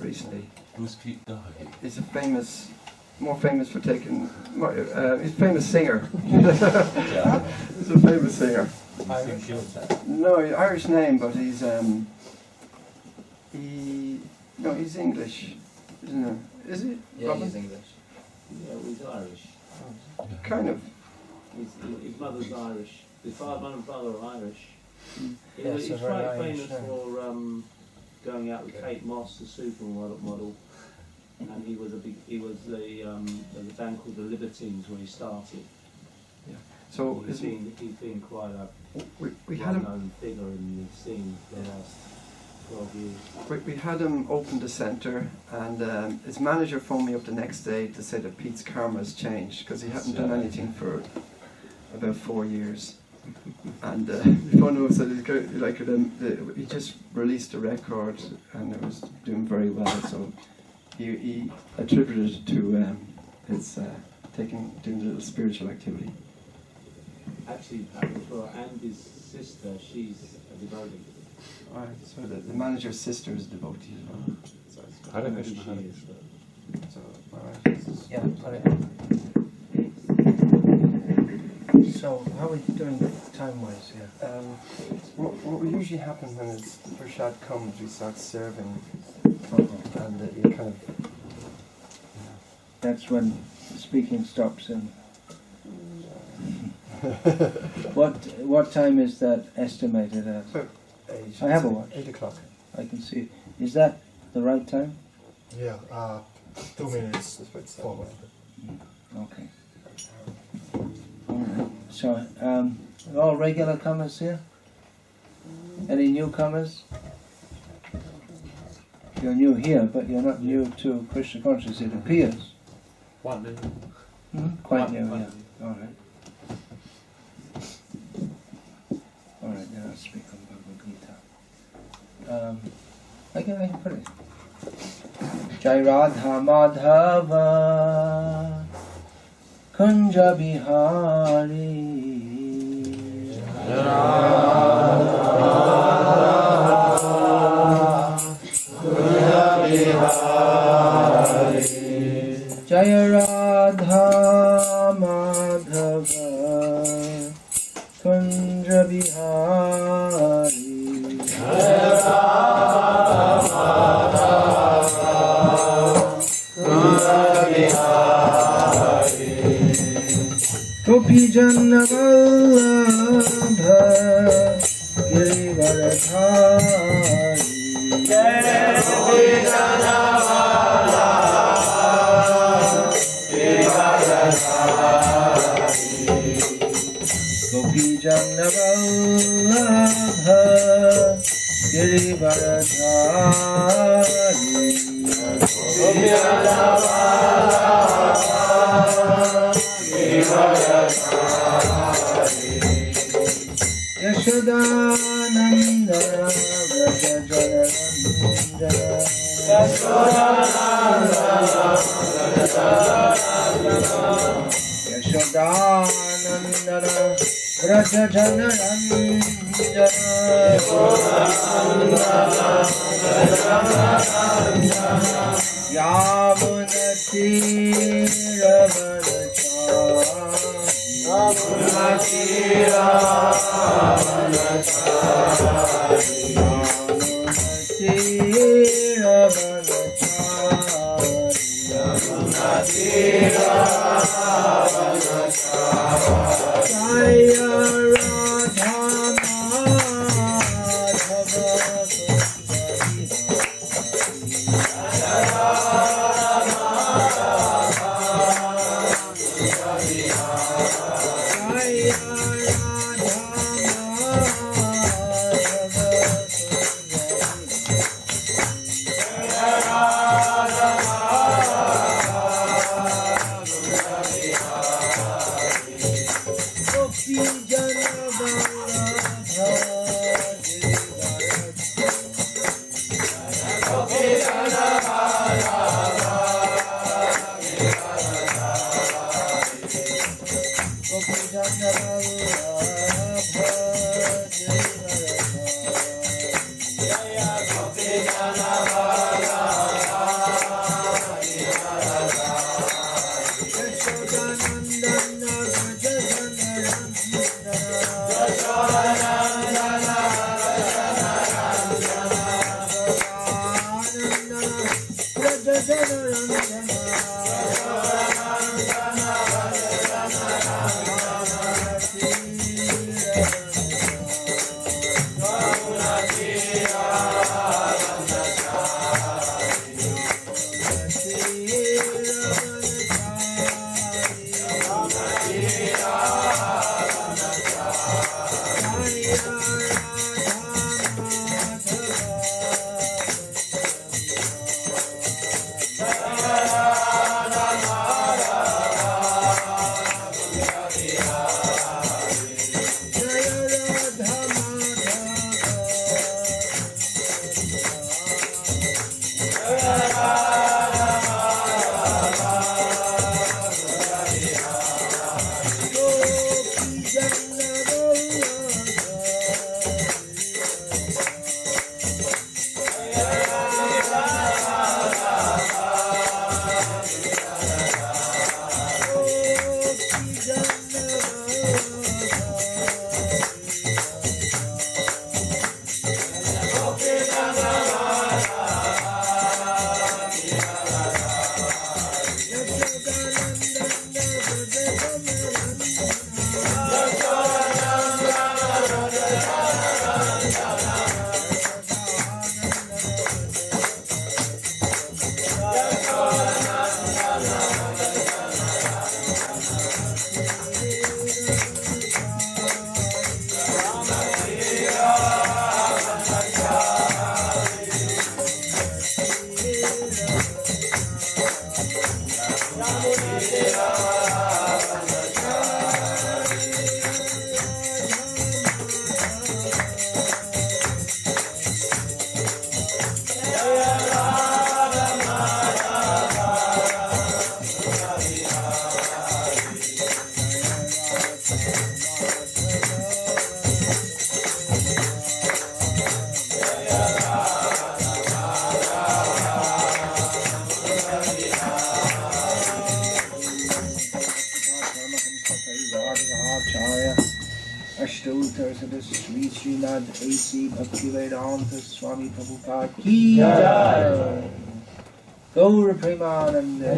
recently. Who's Pete Doherty? He's a more famous for taking. He's a famous singer. Yeah. He's a famous singer. Irish? No, Irish name, but he's he's English, isn't he? Is he? Yeah, Robin? he's English. Yeah, well, he's Irish. Kind of. His mother's Irish. His father and brother are Irish. Yes, He's a very quite Irish famous name. for going out with Kate Moss, the supermodel, and he was the band called the Libertines when he started. Yeah. So he's been quite a we had him. well-known figure in the scene for the last 12 years. We had him open the centre, and his manager phoned me up the next day to say that Pete's karma has changed because he hadn't done anything for about 4 years. And he phoned him up and said he just released a record and it was doing very well. So he attributed it to his doing a little spiritual activity. Actually, for Andy's sister, she's a devotee. Alright, so the manager's sister is a devotee as well. I don't know Who if she she is, is. So, alright. Yeah, sorry. So, how are we doing time-wise here? What usually happens when the prashad comes, we start serving, and you kind of. That's when speaking stops. And what time is that estimated as? I have a watch. 8 o'clock. I can see it. Is that the right time? Yeah, 2 minutes forward. Okay. All right. So, all regular comers here? Any newcomers? You're new here, but you're not new to Krishna consciousness, it appears. One. Quite new, One. yeah. All right. All right, then I'll speak on Bhagavad Gita. I can put it. Jai Radha Madhava Kunja Bihari Jaya Radha Madhava Kunja Bihari Gopi Janna Vallabha Gopi Janna Vallabha Girivaradhari Gopi Janna Yashodananda Vraja Janaranda Yashodananda Vraja Janaranda Yamunati Jaya Gopi Janavara Sri Srinath A.C. Bhaktivedanta Swami Prabhupada Ki Jai. Gaura Premanande.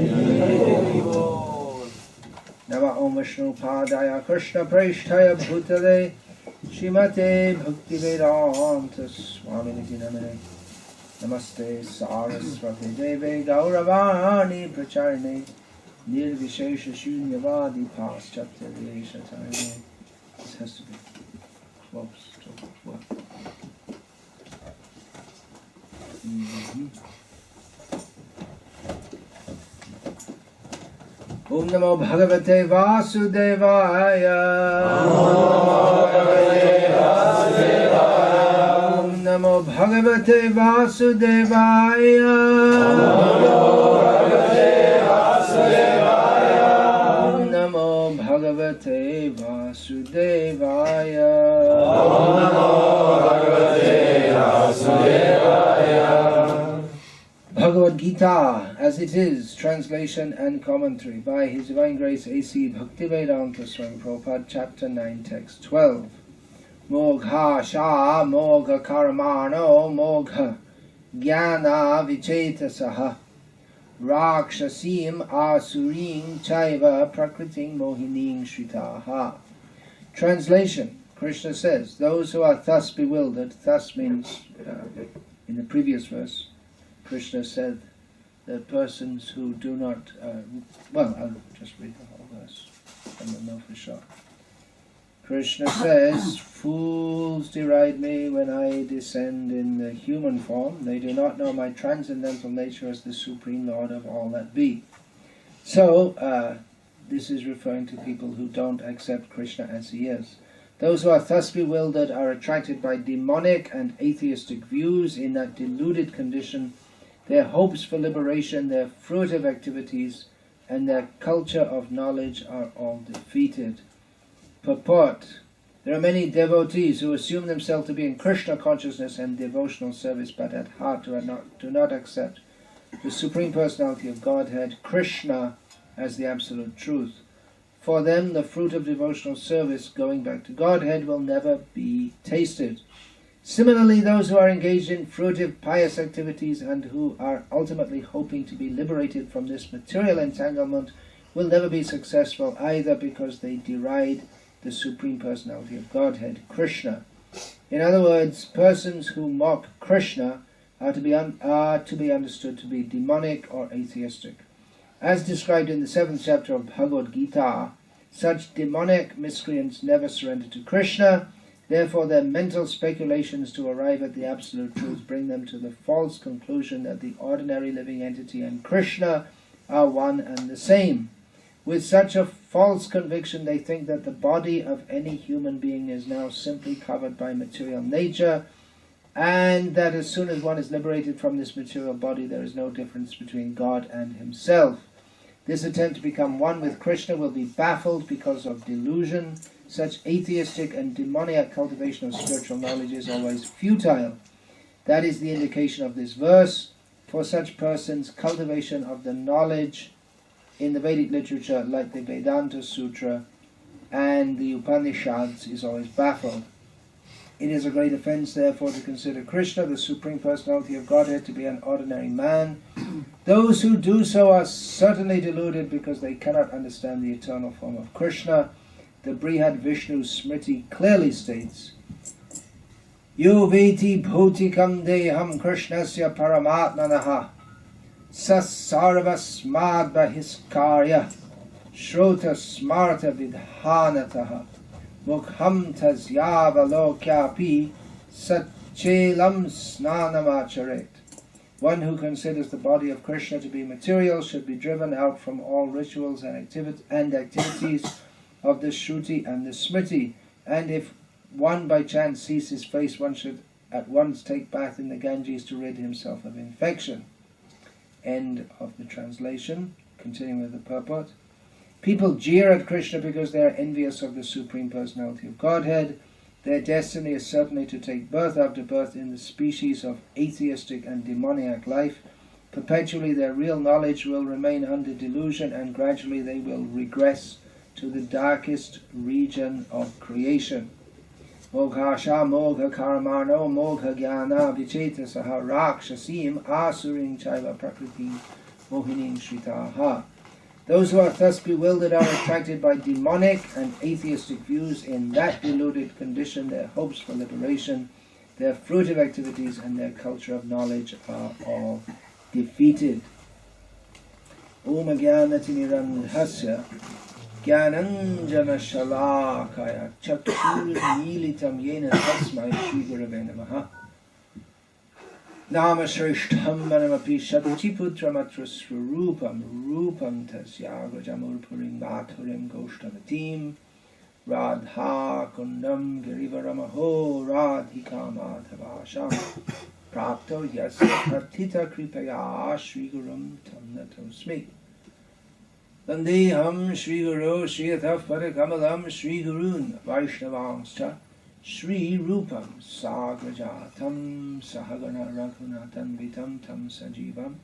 Nama Om Vishnu Padaya Krishna Preshtaya Bhutale Shrimate Bhaktivedanta Swami Niti Namane. Namaste Saraswati Deve Gauravani Pracharine Nirvishesha Shunyavadi Paschatya Deshatayane. This has to be close to what? Om Namo Bhagavate Vasudevaya. Om Namo Bhagavate Vasudevaya. Om Namo Bhagavate Vasudevaya. Bhagavad Gita, as it is, translation and commentary by His Divine Grace A.C. Bhaktivedanta Swami Prabhupada, Chapter 9, Text 12. Mogha Sha Mogha Karamano Mogha Jnana Vichetasaha Rakshasim Asurim Chaiva Prakritim Mohinim Shritaha. Translation. Krishna says, those who are thus bewildered, thus means, in the previous verse, Krishna said, the persons who do not, well, I'll just read the whole verse, and we'll know for sure. Krishna says, fools deride me when I descend in the human form. They do not know my transcendental nature as the Supreme Lord of all that be. So, this is referring to people who don't accept Krishna as he is. Those who are thus bewildered are attracted by demonic and atheistic views. In that deluded condition, their hopes for liberation, their fruitive activities, and their culture of knowledge are all defeated. Purport. There are many devotees who assume themselves to be in Krishna consciousness and devotional service, but at heart do not accept the Supreme Personality of Godhead, Krishna, as the absolute truth. For them, the fruit of devotional service, going back to Godhead, will never be tasted. Similarly, those who are engaged in fruitive, pious activities and who are ultimately hoping to be liberated from this material entanglement will never be successful either, because they deride the Supreme Personality of Godhead, Krishna. In other words, persons who mock Krishna are to be understood to be demonic or atheistic. As described in the 7th chapter of Bhagavad Gita, such demonic miscreants never surrender to Krishna. Therefore, their mental speculations to arrive at the absolute truth bring them to the false conclusion that the ordinary living entity and Krishna are one and the same. With such a false conviction, they think that the body of any human being is now simply covered by material nature, and that as soon as one is liberated from this material body, there is no difference between God and himself. This attempt to become one with Krishna will be baffled because of delusion. Such atheistic and demoniac cultivation of spiritual knowledge is always futile. That is the indication of this verse. For such persons, cultivation of the knowledge in the Vedic literature, like the Vedanta Sutra and the Upanishads, is always baffled. It is a great offense, therefore, to consider Krishna, the Supreme Personality of Godhead, to be an ordinary man. Those who do so are certainly deluded because they cannot understand the eternal form of Krishna. The Brihad Vishnu Smriti clearly states, Yo veti bhotikam deham krishnasya paramatmanaha sasarvasmad bahiskarya shrota smarta vidhanataha mukham tasyavalokapi satchelam snanamacharet. One who considers the body of Krishna to be material should be driven out from all rituals and activities of the Shruti and the Smriti, and if one by chance sees his face, one should at once take bath in the Ganges to rid himself of infection. End of the translation. Continuing with the purport. People jeer at Krishna because they are envious of the Supreme Personality of Godhead. Their destiny is certainly to take birth after birth in the species of atheistic and demoniac life. Perpetually their real knowledge will remain under delusion, and gradually they will regress to the darkest region of creation. Moghasha mogha karmano mogha jnana vicheta saha rakshasim asuring chaiva prakriti mohinim shritaha. Those who are thus bewildered are attracted by demonic and atheistic views. In that deluded condition, their hopes for liberation, their fruitive activities, and their culture of knowledge are all defeated. Om Jnanatinirandhasya Jnananjana Shalakaya Chakshur Militam Yena Tasmai Shri Gurave Namaha Nama Shrishtham Manamapi Shaktiputra Swarupam Rupam Tasyagajamur Purim Mathurim Goshtavatim Radha Kundam Girivaramaho Radhika Madhavasham Prapto Yasya Partita Kripaya Shri Gurum Tamnatosmi Vandeham Shri Guru Shri Ataf Padakamalam Shri Gurun Vaishnavanscha Shri Rupam Sagrajatam Sahagana Raghunatan Vitam Tam Sajivam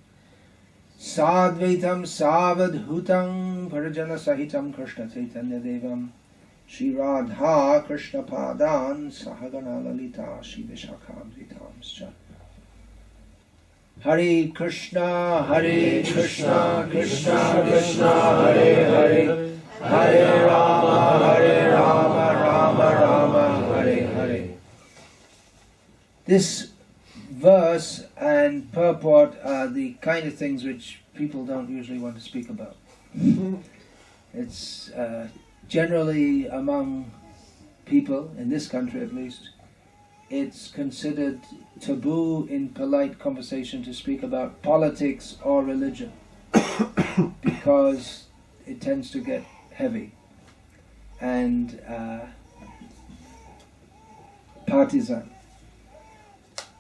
Sadvaitam Savadhutam Parajana Sahitam Krishna Chaitanya Devam Shri Radha Krishna Padan Sahagana Lalita Shri Vishakam Vitamscha. Hare Krishna, Krishna Krishna, Hare Hare, Hare Rama, Rama Rama, Hare Hare. This verse and purport are the kind of things which people don't usually want to speak about. It's generally among people, in this country at least, it's considered taboo in polite conversation to speak about politics or religion because it tends to get heavy and partisan.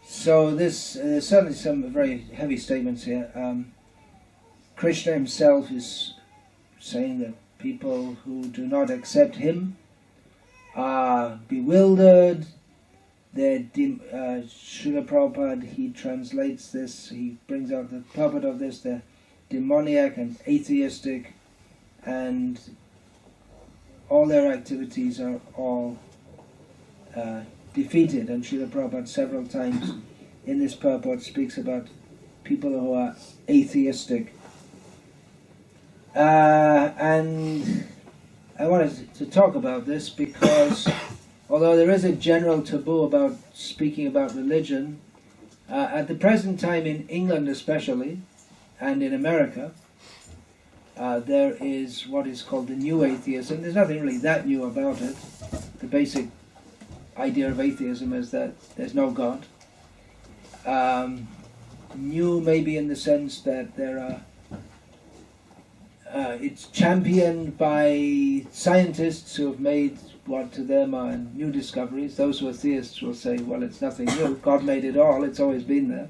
So there's certainly some very heavy statements here. Krishna himself is saying that people who do not accept him are bewildered. Srila Prabhupada, he translates this, he brings out the purport of this, they're demoniac and atheistic, and all their activities are all defeated, and Srila Prabhupada several times in this purport speaks about people who are atheistic. And I wanted to talk about this because although there is a general taboo about speaking about religion, at the present time in England especially, and in America, there is what is called the new atheism. There's nothing really that new about it. The basic idea of atheism is that there's no God. New maybe in the sense that there are it's championed by scientists who have made what to them are new discoveries. Those who are theists will say, well, it's nothing new. God made it all. It's always been there.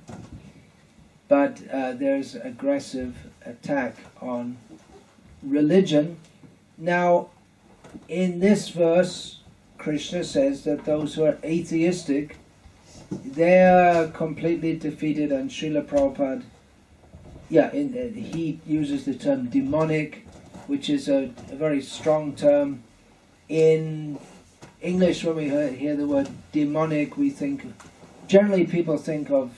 But there's aggressive attack on religion. Now, in this verse, Krishna says that those who are atheistic, they're completely defeated, and Srila Prabhupada, he uses the term demonic, which is a very strong term. In English, when we hear the word demonic, we think, generally people think of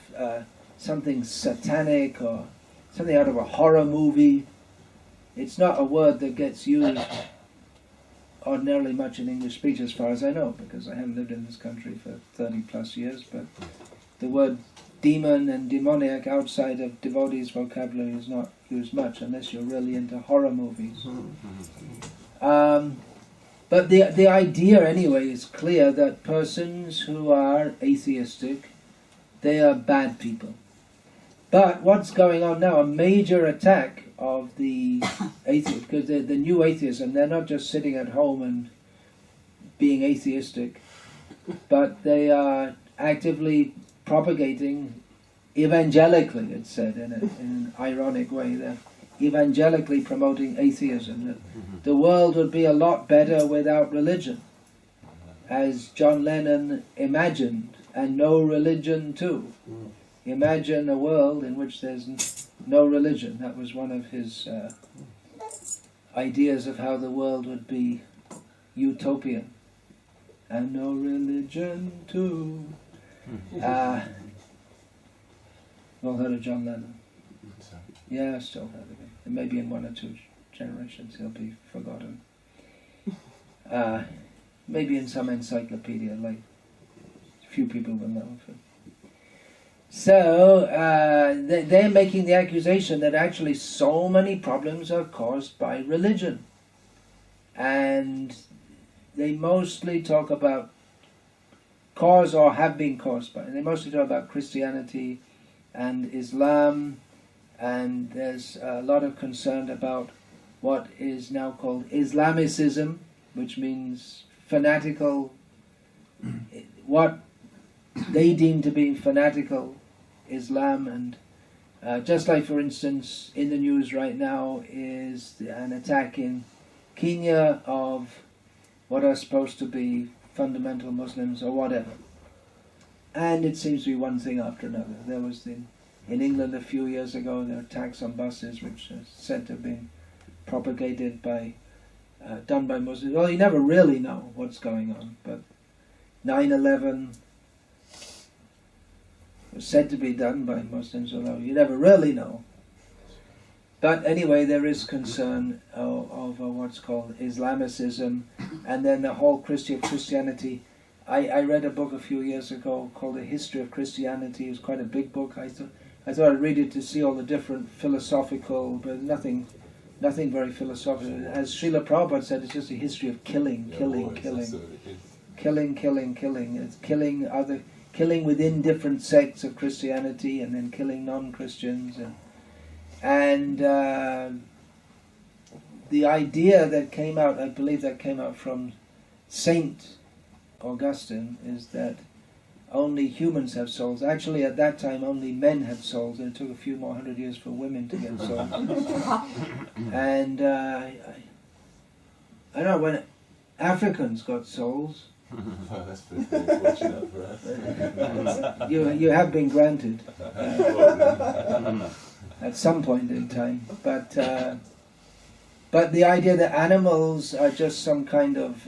something satanic or something out of a horror movie. It's not a word that gets used ordinarily much in English speech as far as I know, because I haven't lived in this country for 30 plus years, but the word demon and demoniac outside of devotees' vocabulary is not used much unless you're really into horror movies. But the idea anyway is clear that persons who are atheistic, they are bad people. But what's going on now, a major attack of the atheists, because the new atheism, they're not just sitting at home and being atheistic, but they are actively propagating evangelically, it's said in an ironic way, they're evangelically promoting atheism, that the world would be a lot better without religion, as John Lennon imagined, and no religion too. Imagine a world in which there's no religion. That was one of his ideas of how the world would be utopian. And no religion too. All heard of John Lennon? Yeah, I still heard of him. And maybe in 1 or 2 generations he'll be forgotten. Maybe in some encyclopedia, like few people will know of him. So they're making the accusation that actually so many problems are caused by religion. And they mostly talk about cause or have been caused by. They mostly talk about Christianity and Islam, and there's a lot of concern about what is now called Islamicism, which means fanatical, what they deem to be fanatical Islam. And just like, for instance, in the news right now is an attack in Kenya of what are supposed to be fundamental Muslims or whatever. And it seems to be one thing after another. There was in England a few years ago, there were attacks on buses which are said to have been propagated by, done by Muslims. Well, you never really know what's going on, but 9/11 was said to be done by Muslims, although you never really know. But anyway, there is concern over what's called Islamicism, and then the whole Christianity. I read a book a few years ago called The History of Christianity. It was quite a big book. I thought I'd read it to see all the different philosophical, but nothing very philosophical. As Srila Prabhupada said, it's just a history of killing. It's killing within different sects of Christianity, and then killing non-Christians, and the idea that came out, I believe that came out from Saint Augustine, is that only humans have souls. Actually, at that time, only men had souls, and it took a few more 100 years for women to get souls. And I don't know, when Africans got souls, Oh, that's pretty fortunate for us. you have been granted at some point in time, but the idea that animals are just some kind of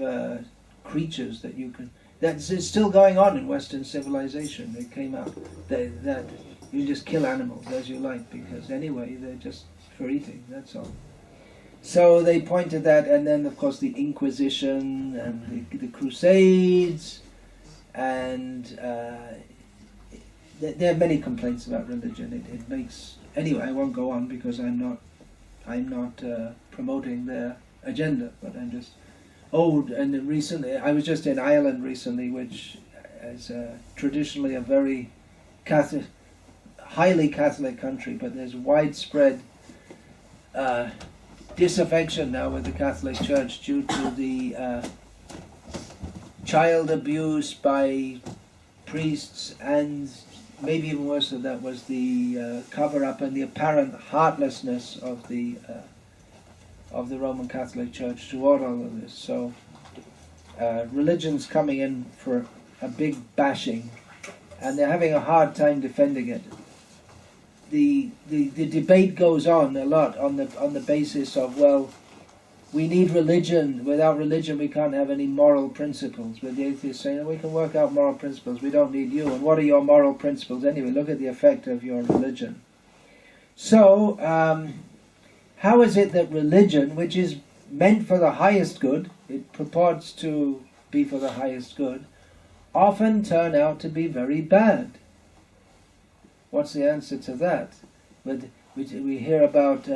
creatures that you can, It's still going on in Western civilization. It came out that you just kill animals as you like, because anyway they're just for eating, that's all. So they pointed that, and then of course the Inquisition and the Crusades, and there are many complaints about religion. It makes, anyway, I won't go on because I'm not promoting their agenda, but I'm just, and recently, I was just in Ireland recently, which is traditionally a very Catholic, highly Catholic country, but there's widespread disaffection now with the Catholic Church due to the child abuse by priests, and maybe even worse than that was the cover-up and the apparent heartlessness of the Roman Catholic Church toward all of this. So religion's coming in for a big bashing, and they're having a hard time defending it. The debate goes on a lot on the basis of, well, we need religion. Without religion we can't have any moral principles. With the atheists saying, we can work out moral principles, we don't need you. And what are your moral principles anyway? Look at the effect of your religion. So how is it that religion, which is meant for the highest good, it purports to be for the highest good, often turn out to be very bad? What's the answer to that? We hear about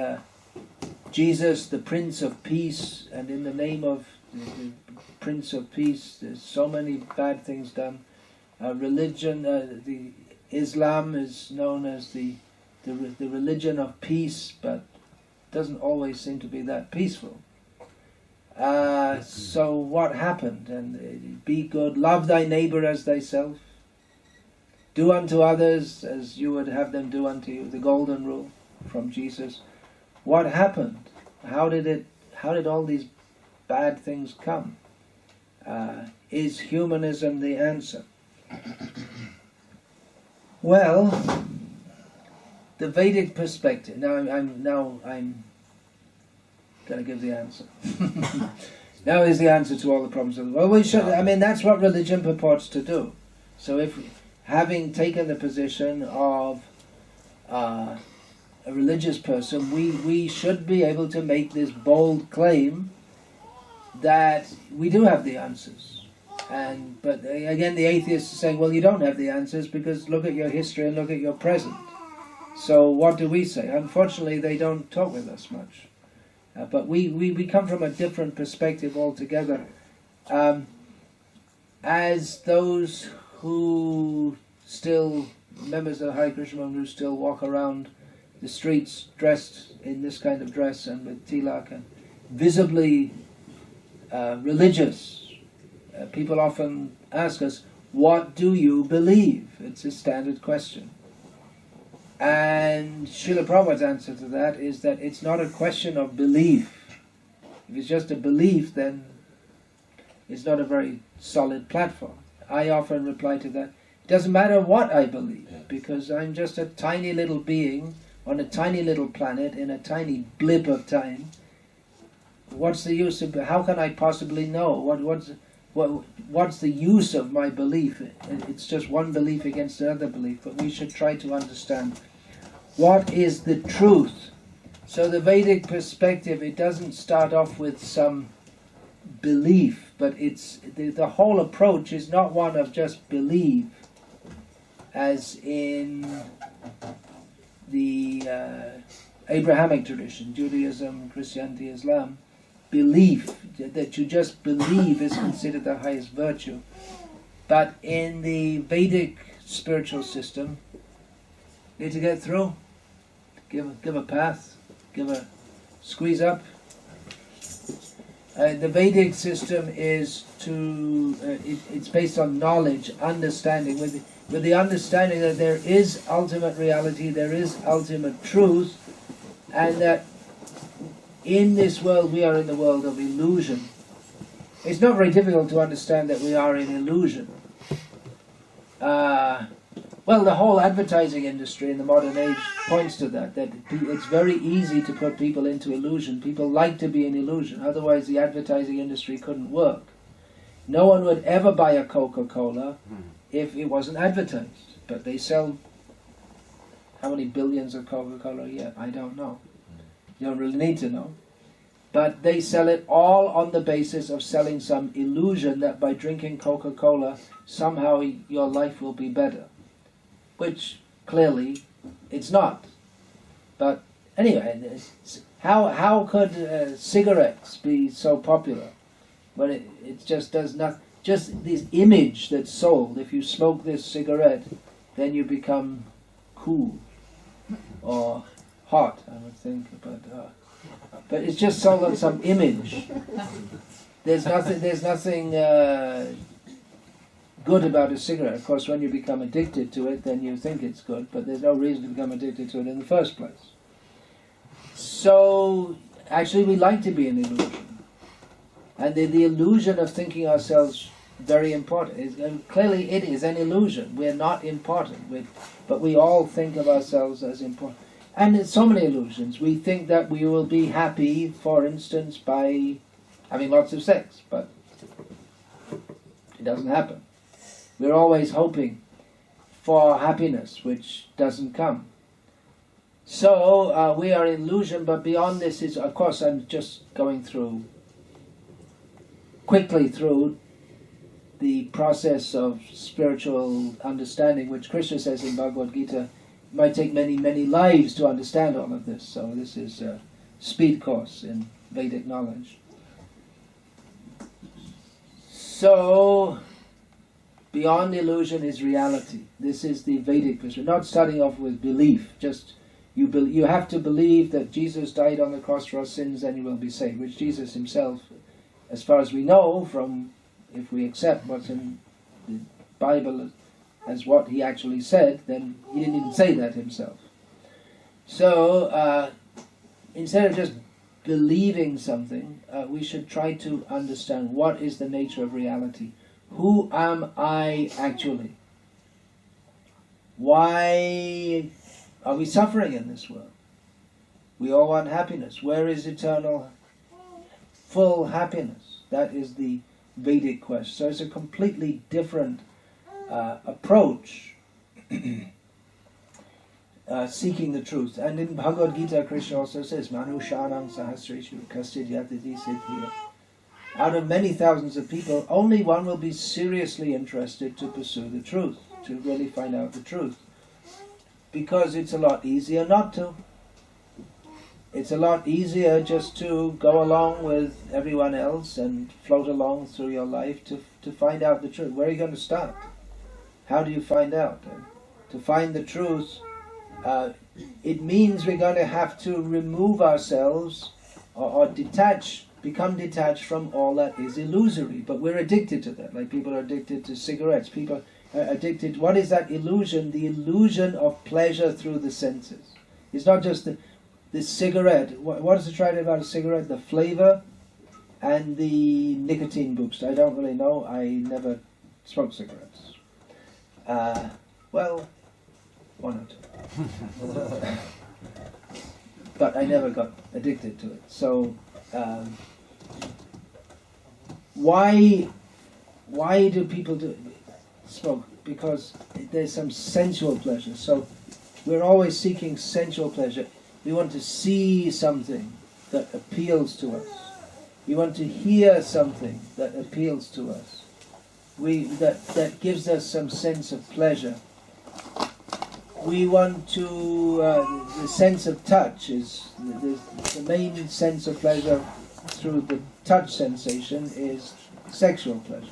Jesus, the Prince of Peace, and in the name of the Prince of Peace, there's so many bad things done. Religion, the Islam is known as the religion of peace, but doesn't always seem to be that peaceful. So what happened? And be good, love thy neighbor as thyself. Do unto others as you would have them do unto you. The golden rule from Jesus. What happened? How did all these bad things come? Is humanism the answer? Well, the Vedic perspective. Now I'm going to give the answer. Now is the answer to all the problems of the world. Well, we should. I mean, that's what religion purports to do. So if having taken the position of a religious person, we should be able to make this bold claim that we do have the answers. But again, the atheists are saying, well, you don't have the answers because look at your history and look at your present. So what do we say? Unfortunately, they don't talk with us much. But we come from a different perspective altogether. As those who still, members of the Hare Krishna movement, who still walk around the streets dressed in this kind of dress and with tilak and visibly religious, people often ask us, what do you believe? It's a standard question. And Srila Prabhupada's answer to that is that it's not a question of belief. If it's just a belief, then it's not a very solid platform. I often reply to that, it doesn't matter what I believe, because I'm just a tiny little being on a tiny little planet in a tiny blip of time. What's the use of, how can I possibly know? What's the use of my belief? It's just one belief against another belief, but we should try to understand what is the truth. So the Vedic perspective, it doesn't start off with some belief, but it's the whole approach is not one of just believe, as in the Abrahamic tradition, Judaism, Christianity, Islam. Belief, that you just believe, is considered the highest virtue. But in the Vedic spiritual system, need to get through, give a path, give a squeeze up. The Vedic system is it's based on knowledge, understanding, with the understanding that there is ultimate reality, there is ultimate truth, and that in this world we are in the world of illusion. It's not very difficult to understand that we are in illusion. Well, the whole advertising industry in the modern age points to that it's very easy to put people into illusion. People like to be in illusion, otherwise the advertising industry couldn't work. No one would ever buy a Coca-Cola if it wasn't advertised. But they sell how many billions of Coca-Cola a year? I don't know. You don't really need to know. But they sell it all on the basis of selling some illusion that by drinking Coca-Cola somehow your life will be better. Which clearly it's not. But anyway, how could cigarettes be so popular when it just does not? Just this image that's sold. If you smoke this cigarette, then you become cool or hot, I would think. But it's just sold on some image. There's nothing good about a cigarette. Of course, when you become addicted to it, then you think it's good, but there's no reason to become addicted to it in the first place. So, actually, we like to be an illusion. And the illusion of thinking ourselves very important. And clearly, it is an illusion. We're not important, but we all think of ourselves as important. And there's so many illusions. We think that we will be happy, for instance, by having lots of sex, but it doesn't happen. We're always hoping for happiness, which doesn't come. So we are in illusion, but beyond this is, of course, I'm just going quickly through the process of spiritual understanding, which Krishna says in Bhagavad Gita, it might take many, many lives to understand all of this. So this is a speed course in Vedic knowledge. So, beyond illusion is reality. This is the Vedic perspective. We're not starting off with belief. Just you have to believe that Jesus died on the cross for our sins, and you will be saved. Which Jesus himself, as far as we know, from if we accept what's in the Bible as what he actually said, then he didn't even say that himself. So instead of just believing something, we should try to understand what is the nature of reality. Who am I actually? Why are we suffering in this world? We all want happiness. Where is eternal, full happiness? That is the Vedic question. So it's a completely different approach seeking the truth. And in Bhagavad Gita, Krishna also says, Manushanam sahasreshu kasid yatiti siddhya. Out of many thousands of people, only one will be seriously interested to pursue the truth, to really find out the truth. Because it's a lot easier not to. It's a lot easier just to go along with everyone else and float along through your life to find out the truth. Where are you going to start? How do you find out? To find the truth, it means we're going to have to remove ourselves or become detached from all that is illusory. But we're addicted to that. Like people are addicted to cigarettes. People are addicted. What is that illusion? The illusion of pleasure through the senses. It's not just the cigarette. What is it trying about a cigarette? The flavor and the nicotine boost. I don't really know. I never smoked cigarettes. Well, one or two. But I never got addicted to it. So, why do people smoke? Because there's some sensual pleasure. So we're always seeking sensual pleasure. We want to see something that appeals to us. We want to hear something that appeals to us. That gives us some sense of pleasure. We want to, the sense of touch is, the main sense of pleasure through the touch sensation is sexual pleasure.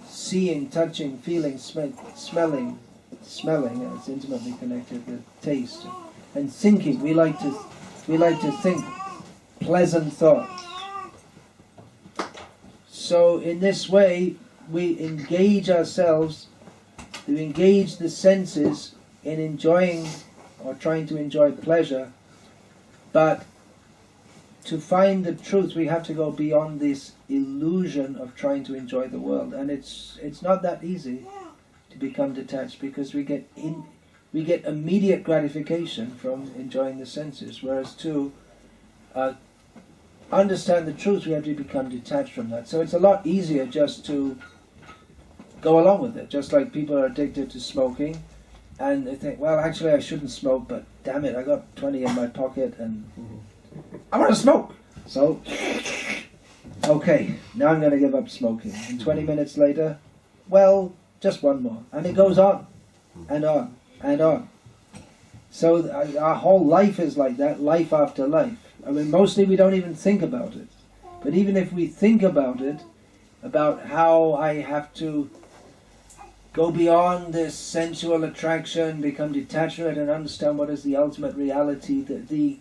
Seeing, touching, feeling, smelling, it's intimately connected with taste. And thinking, we like to think pleasant thoughts. So in this way, we engage ourselves, we engage the senses in enjoying or trying to enjoy pleasure, but to find the truth, we have to go beyond this illusion of trying to enjoy the world, and it's not that easy to become detached because we get immediate gratification from enjoying the senses, whereas to understand the truth, we have to become detached from that. So it's a lot easier just to go along with it. Just like people are addicted to smoking, and they think, well, actually I shouldn't smoke, but damn it, I got 20 in my pocket and I want to smoke. So, okay, now I'm going to give up smoking. And 20 minutes later, well, just one more. And it goes on and on and on. So our whole life is like that, life after life. I mean, mostly we don't even think about it. But even if we think about it, about how I have to go beyond this sensual attraction, become detached from it, and understand what is the ultimate reality, the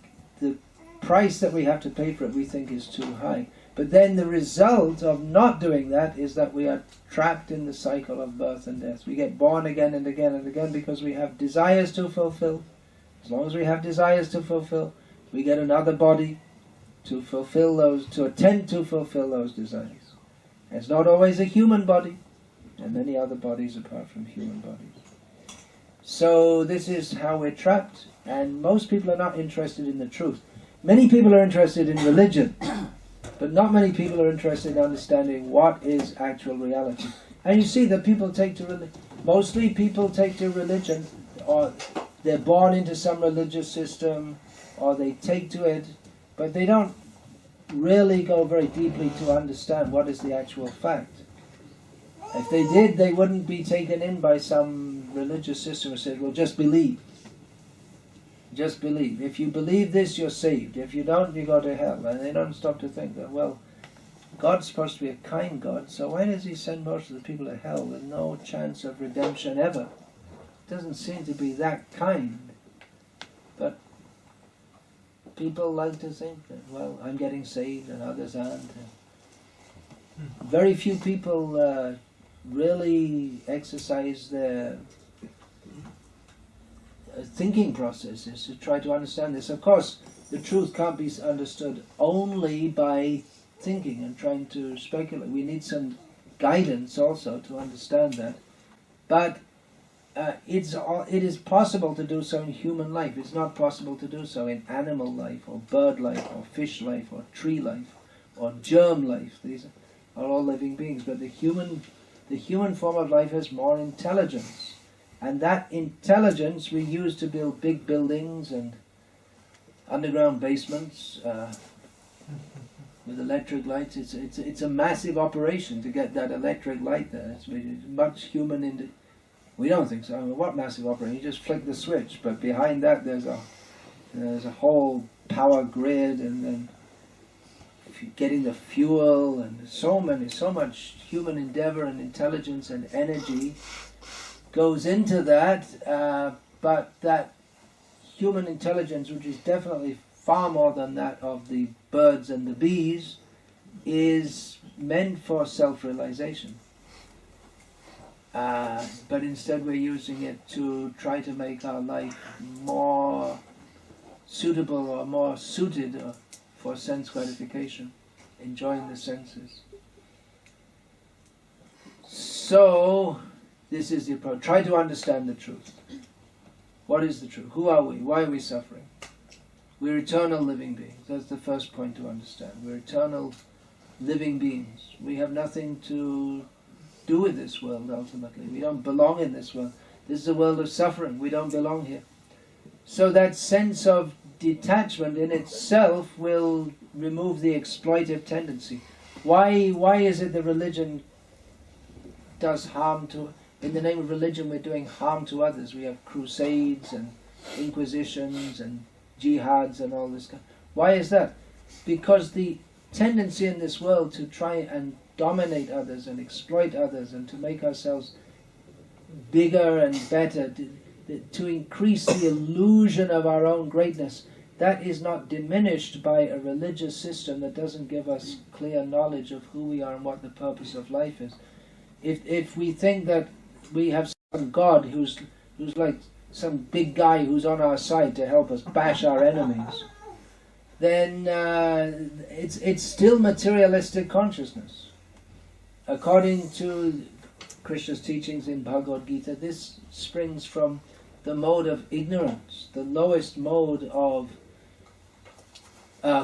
price that we have to pay for it we think is too high. But then the result of not doing that is that we are trapped in the cycle of birth and death. We get born again and again and again because we have desires to fulfill. As long as we have desires to fulfill, we get another body to fulfill those, to attempt to fulfill those desires. It's not always a human body, and many other bodies apart from human bodies. So this is how we're trapped, and most people are not interested in the truth. Many people are interested in religion, but not many people are interested in understanding what is actual reality. And you see that people take to religion, mostly people take to religion, or they're born into some religious system, or they take to it, but they don't really go very deeply to understand what is the actual fact. If they did, they wouldn't be taken in by some religious system who said, well, just believe. Just believe. If you believe this, you're saved. If you don't, you go to hell. And they don't stop to think that, well, God's supposed to be a kind God, so why does he send most of the people to hell with no chance of redemption ever? It doesn't seem to be that kind. But people like to think that, well, I'm getting saved and others aren't. Very few people really exercise their thinking processes to try to understand this. Of course, the truth can't be understood only by thinking and trying to speculate. We need some guidance also to understand that. But it is possible to do so in human life. It's not possible to do so in animal life, or bird life, or fish life, or tree life, or germ life. These are all living beings. But the human form of life has more intelligence. And that intelligence we use to build big buildings and underground basements with electric lights. It's a massive operation to get that electric light there. It's much human. We don't think so. I mean, what massive operation? You just flick the switch, but behind that there's a whole power grid, and then getting the fuel, and so much human endeavor and intelligence and energy goes into that. But that human intelligence, which is definitely far more than that of the birds and the bees, is meant for self-realization. But instead we're using it to try to make our life more suitable or more suited for sense gratification, enjoying the senses. So, this is the approach. Try to understand the truth. What is the truth? Who are we? Why are we suffering? We're eternal living beings. That's the first point to understand. We're eternal living beings. We have nothing to do with this world ultimately. We don't belong in this world. This is a world of suffering. We don't belong here. So that sense of detachment in itself will remove the exploitive tendency. Why is it that religion does harm to... In the name of religion we're doing harm to others. We have crusades and inquisitions and jihads and all this. Why is that? Because the tendency in this world to try and dominate others and exploit others and to make ourselves bigger and better, to increase the illusion of our own greatness, that is not diminished by a religious system that doesn't give us clear knowledge of who we are and what the purpose of life is. If we think that we have some God who's like some big guy who's on our side to help us bash our enemies, then it's still materialistic consciousness. According to Krishna's teachings in Bhagavad Gita, this springs from the mode of ignorance, the lowest mode of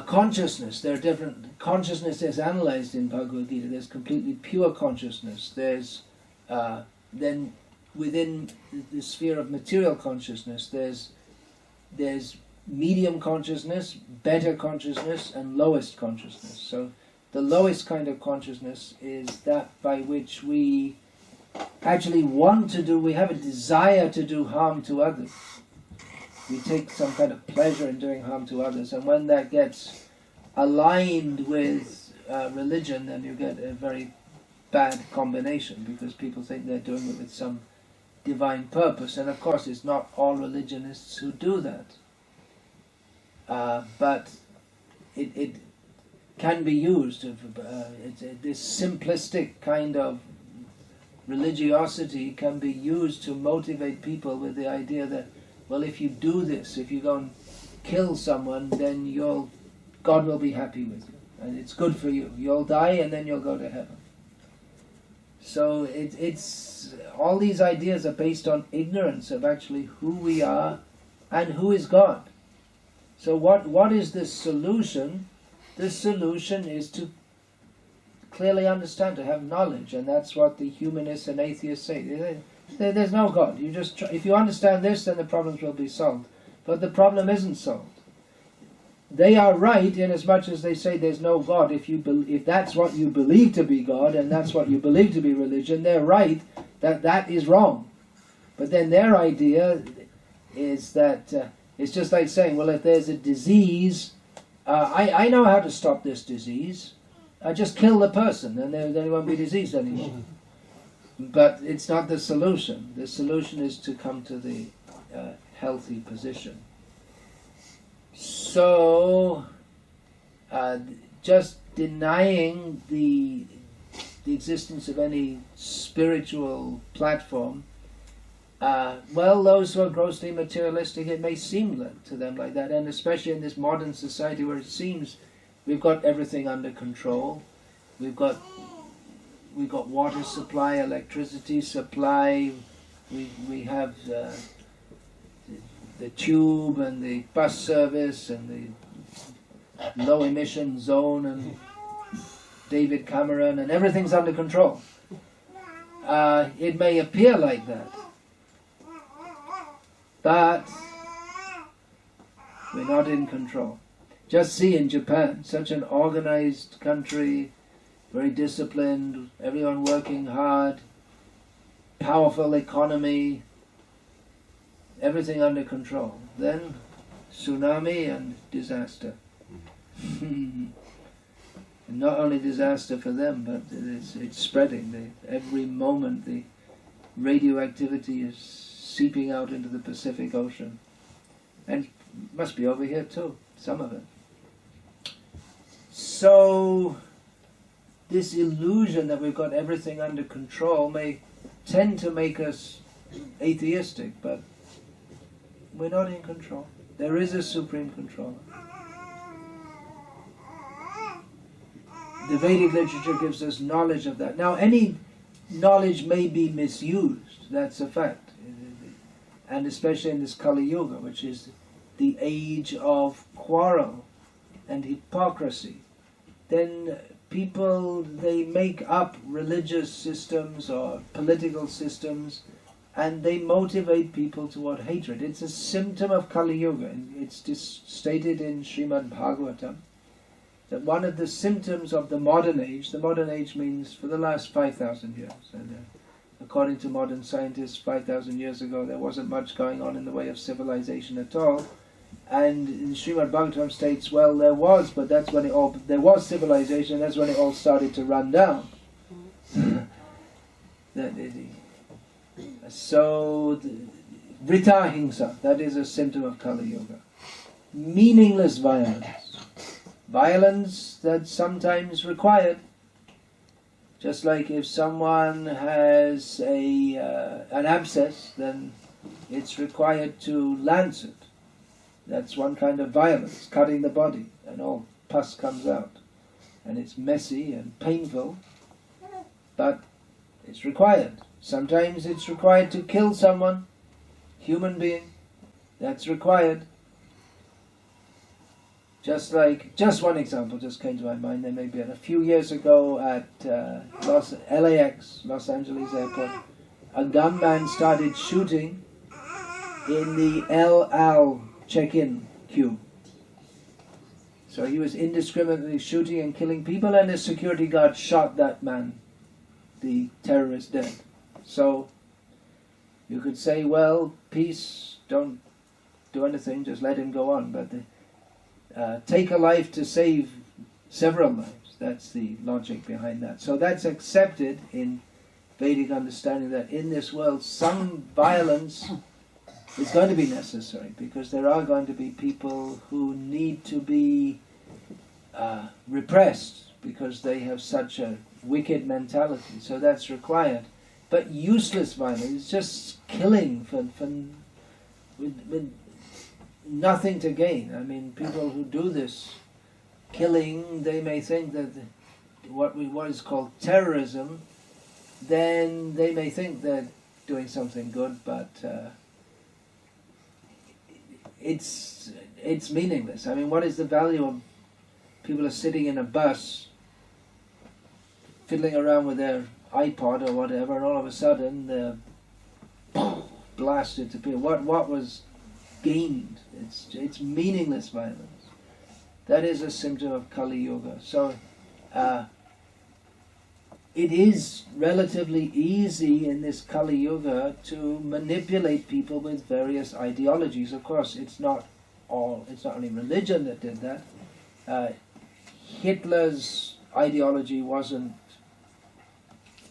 consciousness. There are different consciousness as analyzed in Bhagavad Gita. There's completely pure consciousness. There's then within the sphere of material consciousness, there's medium consciousness, better consciousness, and lowest consciousness. So the lowest kind of consciousness is that by which we actually want to do, we have a desire to do harm to others. We take some kind of pleasure in doing harm to others, and when that gets aligned with religion, then you get a very bad combination, because people think they're doing it with some divine purpose, and of course it's not all religionists who do that. But it can be used. This simplistic kind of religiosity can be used to motivate people with the idea that, well, if you do this, if you go and kill someone, then God will be happy with you, and it's good for you. You'll die and then you'll go to heaven. So it's all these ideas are based on ignorance of actually who we are and who is God. So what is the solution? The solution is to clearly understand, to have knowledge, and that's what the humanists and atheists say. There's no God. You just if you understand this, then the problems will be solved. But the problem isn't solved. They are right in as much as they say there's no God. If that's what you believe to be God, and that's what you believe to be religion, they're right that is wrong. But then their idea is that it's just like saying, well, if there's a disease, I know how to stop this disease. I just kill the person, and there won't be disease anymore. But it's not the solution. The solution is to come to the healthy position. So, just denying the existence of any spiritual platform, well, those who are grossly materialistic, it may seem to them like that, and especially in this modern society where it seems we've got everything under control. We've got water supply, electricity supply. We have the tube and the bus service and the low emission zone and David Cameron, and everything's under control. It may appear like that, but we're not in control. Just see in Japan, such an organized country, very disciplined, everyone working hard, powerful economy, everything under control. Then tsunami and disaster. And not only disaster for them, but it's spreading. Every moment the radioactivity is seeping out into the Pacific Ocean. And must be over here too, some of it. So this illusion that we've got everything under control may tend to make us atheistic, but we're not in control. There is a supreme controller. The Vedic literature gives us knowledge of that. Now, any knowledge may be misused, that's a fact. And especially in this Kali Yuga, which is the age of quarrel and hypocrisy. Then people, they make up religious systems or political systems, and they motivate people toward hatred. It's a symptom of Kali Yuga. It's stated in Srimad Bhagavatam that one of the symptoms of the modern age means for the last 5,000 years. And according to modern scientists, 5,000 years ago there wasn't much going on in the way of civilization at all. And in Srimad Bhagavatam states, well, there was, but that's when there was civilization, that's when it all started to run down. So, Vrita Hingsa, that is a symptom of Kali Yuga. Meaningless violence. Violence that's sometimes required. Just like if someone has an abscess, then it's required to lance it. That's one kind of violence, cutting the body, and all pus comes out. And it's messy and painful, but it's required. Sometimes it's required to kill someone, human being, that's required. Just one example just came to my mind. There may be a few years ago at LAX, Los Angeles Airport, a gunman started shooting in the El Al check-in queue. So he was indiscriminately shooting and killing people, and the security guard shot that man, the terrorist, dead. So you could say, well, peace, don't do anything, just let him go on. But take a life to save several lives. That's the logic behind that. So that's accepted in Vedic understanding, that in this world some violence is going to be necessary, because there are going to be people who need to be repressed because they have such a wicked mentality. So that's required. But useless violence, just killing with nothing to gain. I mean, people who do this killing, they may think that what is called terrorism, then they may think they're doing something good, but it's meaningless. I mean, what is the value of people are sitting in a bus, fiddling around with their iPod or whatever, and all of a sudden they're blasted to pieces? What was gained? It's meaningless violence. That is a symptom of Kali Yuga. So it is relatively easy in this Kali Yuga to manipulate people with various ideologies. Of course, it's not only religion that did that. Hitler's ideology wasn't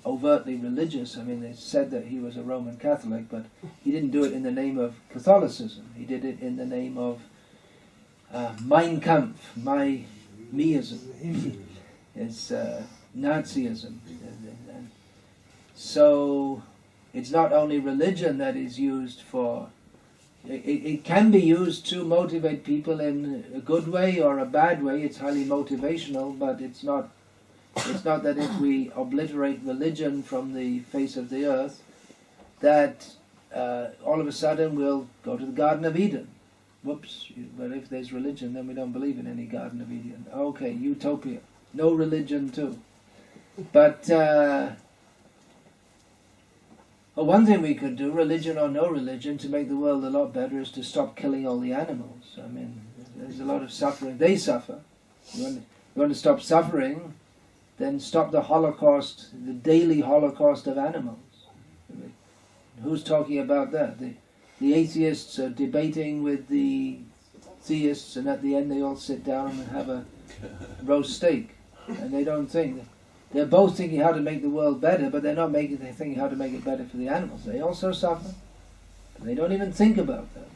overtly religious. I mean, they said that he was a Roman Catholic, but he didn't do it in the name of Catholicism. He did it in the name of Mein Kampf, meism. It's Nazism. So it's not only religion that is used for. It can be used to motivate people in a good way or a bad way. It's highly motivational, but it's not that if we obliterate religion from the face of the earth, that all of a sudden we'll go to the Garden of Eden. Whoops, but if there's religion, then we don't believe in any Garden of Eden. Okay, utopia. No religion too. But one thing we could do, religion or no religion, to make the world a lot better is to stop killing all the animals. I mean, there's a lot of suffering. They suffer. You want to stop suffering, then stop the Holocaust, the daily Holocaust of animals. Who's talking about that? The atheists are debating with the theists, and at the end they all sit down and have a roast steak. And they don't think. They're both thinking how to make the world better, but they're thinking how to make it better for the animals. They also suffer, but they don't even think about that.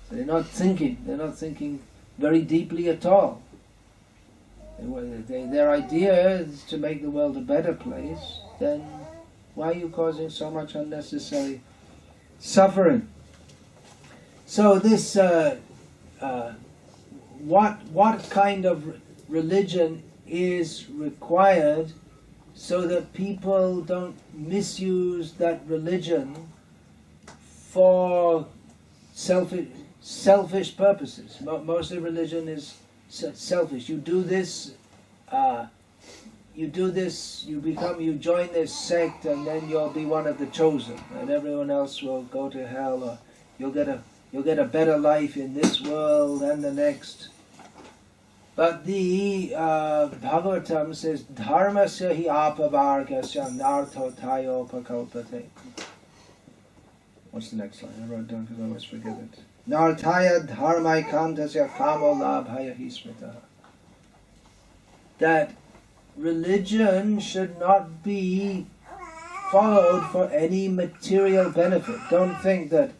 So they're not thinking very deeply at all. Their idea is to make the world a better place. Then why are you causing so much unnecessary suffering? So this, what kind of religion is required so that people don't misuse that religion for selfish purposes? Mostly religion is selfish. You do this, you join this sect, and then you'll be one of the chosen, and everyone else will go to hell, or you'll get a better life in this world and the next. But the Bhagavatam says, Dharmasya hi apavargasya narthotayo pakalpate. What's the next line? I wrote it down because I always forget it. Narthaya dharmaikantasya kamo labhaya hi smritaha. That religion should not be followed for any material benefit. Don't think that,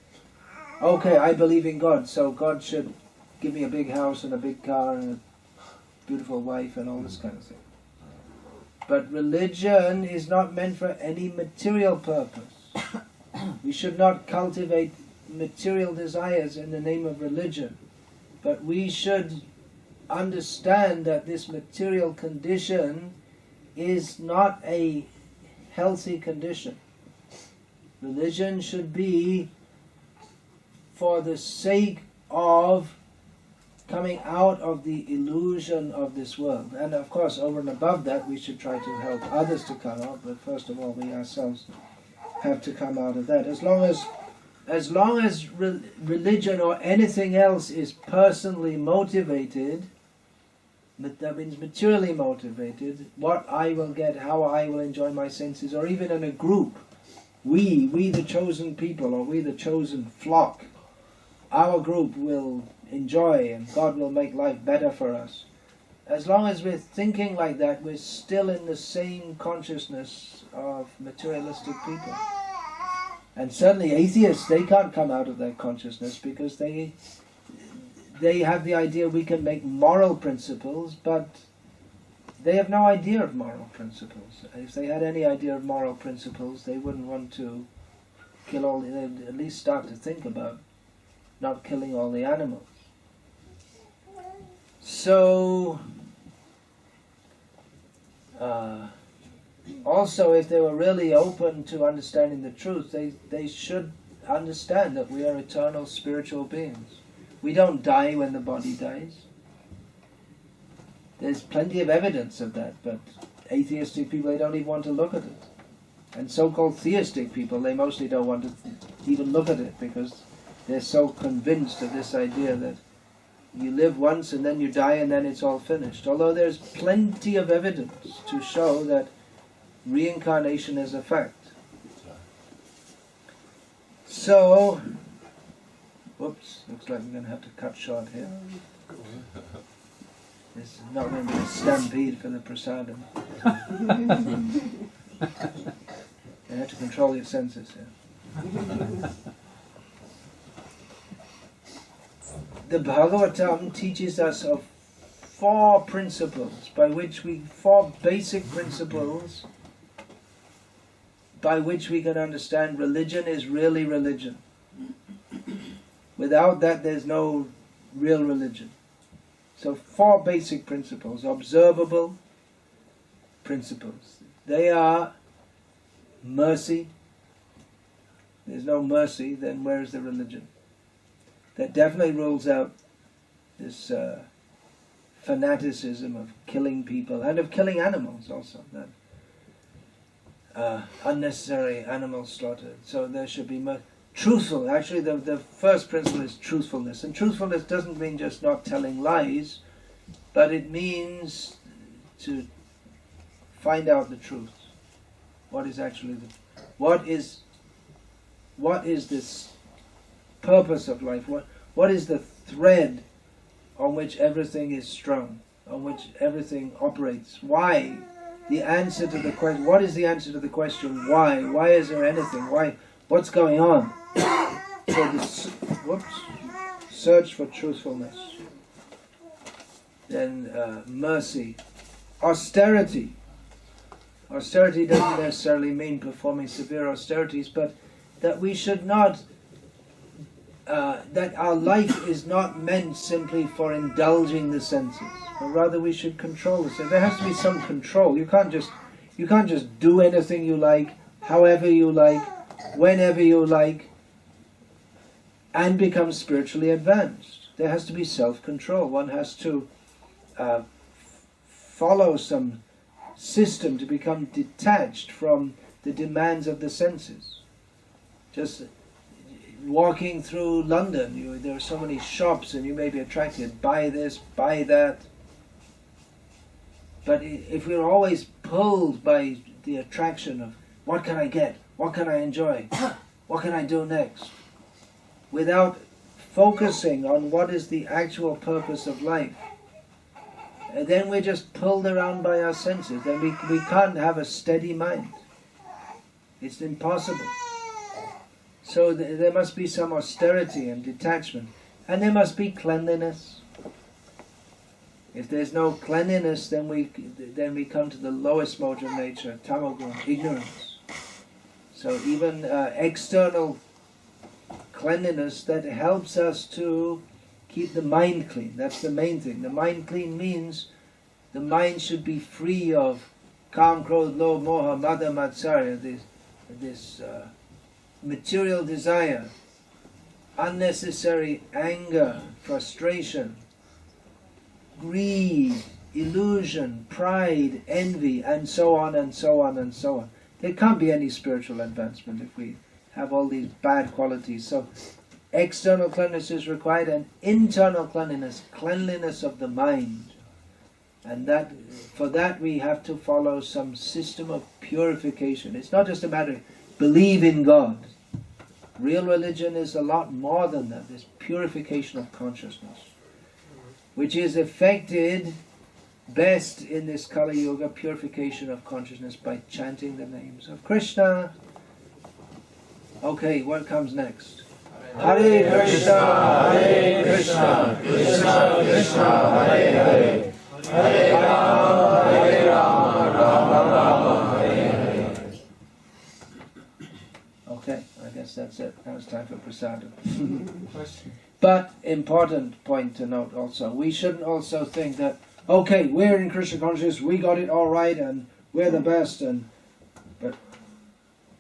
okay, I believe in God, so God should give me a big house and a big car and a beautiful wife and all this kind of thing. But religion is not meant for any material purpose. We should not cultivate material desires in the name of religion, but we should understand that this material condition is not a healthy condition. Religion should be for the sake of coming out of the illusion of this world. And of course, over and above that, we should try to help others to come out, but first of all, we ourselves have to come out of that. As long as religion or anything else is personally motivated, that means materially motivated, what I will get, how I will enjoy my senses, or even in a group, we the chosen people, or we the chosen flock, our group will enjoy and God will make life better for us. As long as we're thinking like that, we're still in the same consciousness of materialistic people. And certainly atheists, they can't come out of that consciousness because they have the idea we can make moral principles, but they have no idea of moral principles. If they had any idea of moral principles, they wouldn't want to kill all, they'd at least start to think about not killing all the animals. So, also if they were really open to understanding the truth, they should understand that we are eternal spiritual beings. We don't die when the body dies. There's plenty of evidence of that, but atheistic people, they don't even want to look at it. And so-called theistic people, they mostly don't want to even look at it because they're so convinced of this idea that you live once and then you die and then it's all finished. Although there's plenty of evidence to show that reincarnation is a fact. So, whoops, looks like we're going to have to cut short here. This is not going to be a stampede for the prasadam. You have to control your senses here. The Bhagavatam teaches us of four principles four basic principles by which we can understand religion is really religion. Without that, there's no real religion. So four basic principles, observable principles. They are mercy. There's no mercy, then where is the religion? That definitely rules out this fanaticism of killing people and of killing animals also. That unnecessary animal slaughter. So there should be truthful. Actually, the first principle is truthfulness. And truthfulness doesn't mean just not telling lies, but it means to find out the truth. What is actually what is this purpose of life? What is the thread on which everything is strung, on which everything operates? Why? The answer to the question. What is the answer to the question? Why? Why is there anything? Why? What's going on? So this, search for truthfulness. Then mercy, austerity. Austerity doesn't necessarily mean performing severe austerities, but that we should not. That our life is not meant simply for indulging the senses, but rather we should control the senses. There has to be some control. You can't just do anything you like, however you like, whenever you like, and become spiritually advanced. There has to be self-control. One has to follow some system to become detached from the demands of the senses. Just walking through London, there are so many shops and you may be attracted, buy this, buy that. But if we're always pulled by the attraction of what can I get, what can I enjoy, what can I do next, without focusing on what is the actual purpose of life, and then we're just pulled around by our senses, then we can't have a steady mind. It's impossible. So there must be some austerity and detachment. And there must be cleanliness. If there's no cleanliness, then we come to the lowest mode of nature, tamagun, ignorance. So even external cleanliness, that helps us to keep the mind clean. That's the main thing. The mind clean means the mind should be free of kam, krodh, lobh, moha, mada, matsarya, this material desire, unnecessary anger, frustration, greed, illusion, pride, envy, and so on and so on and so on. There can't be any spiritual advancement if we have all these bad qualities. So external cleanliness is required, and internal cleanliness, cleanliness of the mind. And that, for that we have to follow some system of purification. It's not just a matter of believe in God. Real religion is a lot more than that. There's purification of consciousness, which is effected best in this Kali Yuga, purification of consciousness by chanting the names of Krishna. Okay, what comes next? Hare Krishna, Hare Krishna, Krishna Krishna, Hare Hare, Hare Rama, Hare Rama, Rama Rama, Hare Hare. Okay, I guess that's it. Now it's time for prasadam. But important point to note also, we shouldn't also think that, okay, we're in Krishna consciousness, we got it all right, and we're the best, but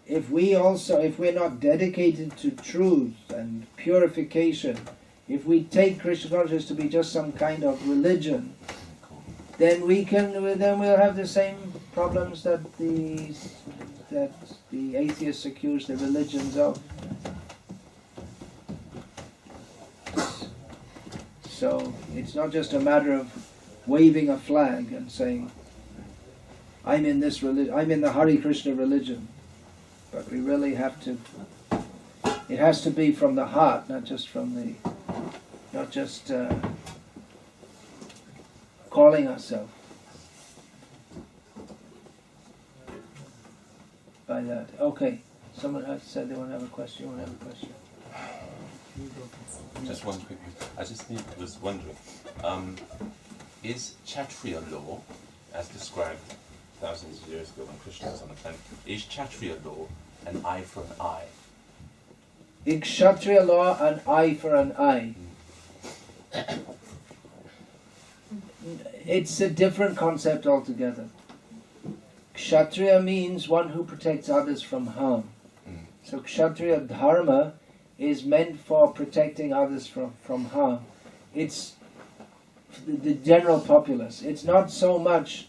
if we're not dedicated to truth and purification, if we take Krishna consciousness to be just some kind of religion, then we'll have the same problems that the atheists accuse the religions of. So it's not just a matter of waving a flag and saying, I'm in this religion, I'm in the Hare Krishna religion. But we really have to, it has to be from the heart, not just calling ourselves by that. Okay, someone else said they want to have a question. You want to have a question? Just one quick question. I was wondering, is Kshatriya law, as described thousands of years ago when Krishna was on the planet, is Kshatriya law an eye for an eye? In Kshatriya law, an eye for an eye. It's a different concept altogether. Kshatriya means one who protects others from harm. So Kshatriya dharma is meant for protecting others from harm. It's the general populace. It's not so much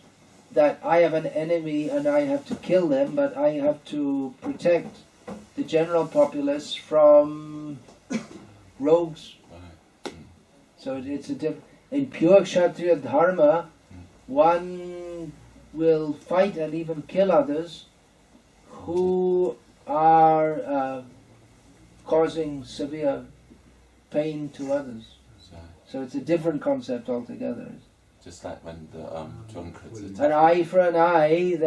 that I have an enemy and I have to kill them, but I have to protect the general populace from rogues. So it's a different. In pure Kshatriya dharma, one will fight and even kill others who are causing severe pain to others. So it's a different concept altogether. Just like when the drunkards An eye for an eye,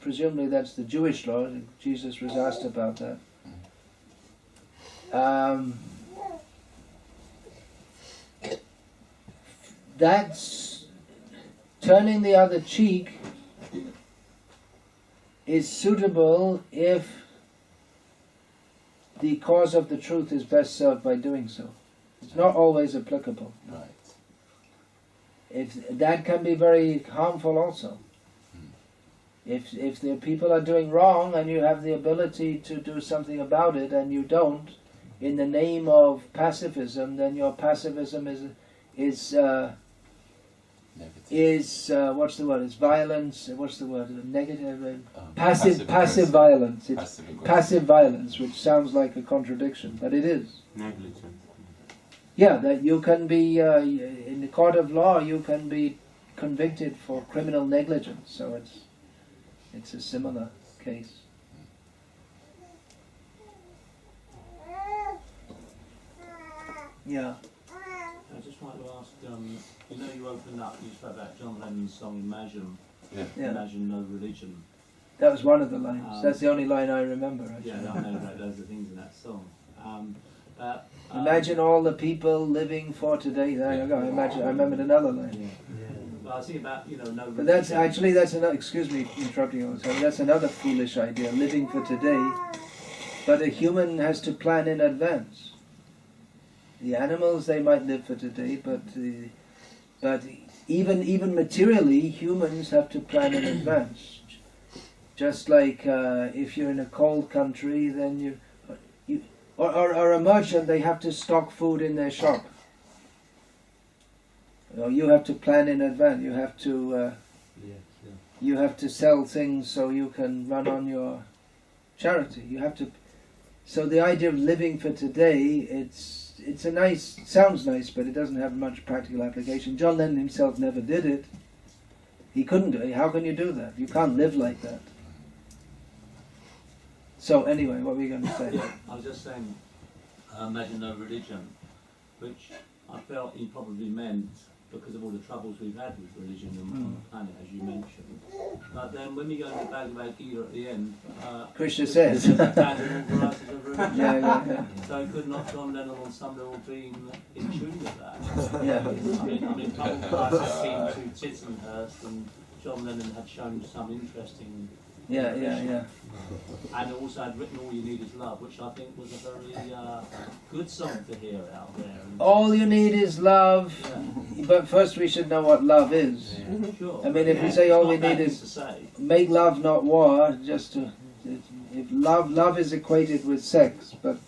presumably that's the Jewish law. Jesus was asked about that. That's turning the other cheek is suitable if the cause of the truth is best served by doing so. It's not always applicable. Right. That can be very harmful also. If the people are doing wrong and you have the ability to do something about it and you don't, in the name of pacifism, then your pacifism is what's the word? It's violence. What's the word? Negative. Passive violence. It's passive violence, which sounds like a contradiction, but it is. Negligent. Yeah, that you can be in the court of law. You can be convicted for criminal negligence. So it's a similar case. Yeah. I just wanted to ask, you know you opened up, you spoke about John Lennon's song Imagine, Yeah. Imagine No Religion. That was one of the lines. That's the only line I remember, actually. Yeah, I know about loads of things in that song. Imagine all the people living for today. There you go. I remembered another line. Yeah. Well, I was thinking about, no religion. But that's another, excuse me interrupting you, so that's another foolish idea, living for today. But a human has to plan in advance. The animals, they might live for today, but even materially, humans have to plan in advance. Just like if you're in a cold country, then or a merchant, they have to stock food in their shop. you have to plan in advance. You have to you have to sell things so you can run on your charity. You have to. So the idea of living for today, it's a nice, sounds nice, but it doesn't have much practical application. John Lennon himself never did it. He couldn't do it. How can you do that? You can't live like that. So anyway, what were you going to say? Yeah, I was just saying, imagine no religion, which I felt he probably meant because of all the troubles we've had with religion on the planet, as you mentioned. But then when we go into Bhagavad Gita at the end, Krishna says. Yeah. So could not John Lennon or some level been in tune with that? Yeah. I mean, Prabhupada had been to Tittenhurst and John Lennon had shown some interesting Yeah. and also had written All You Need Is Love, which I think was a very good song to hear out there. And All you need is love. yeah, But first we should know what love is. sure. I mean, if we say all It's we not bad need thing is to say. make love, not war, just to, if love is equated with sex, but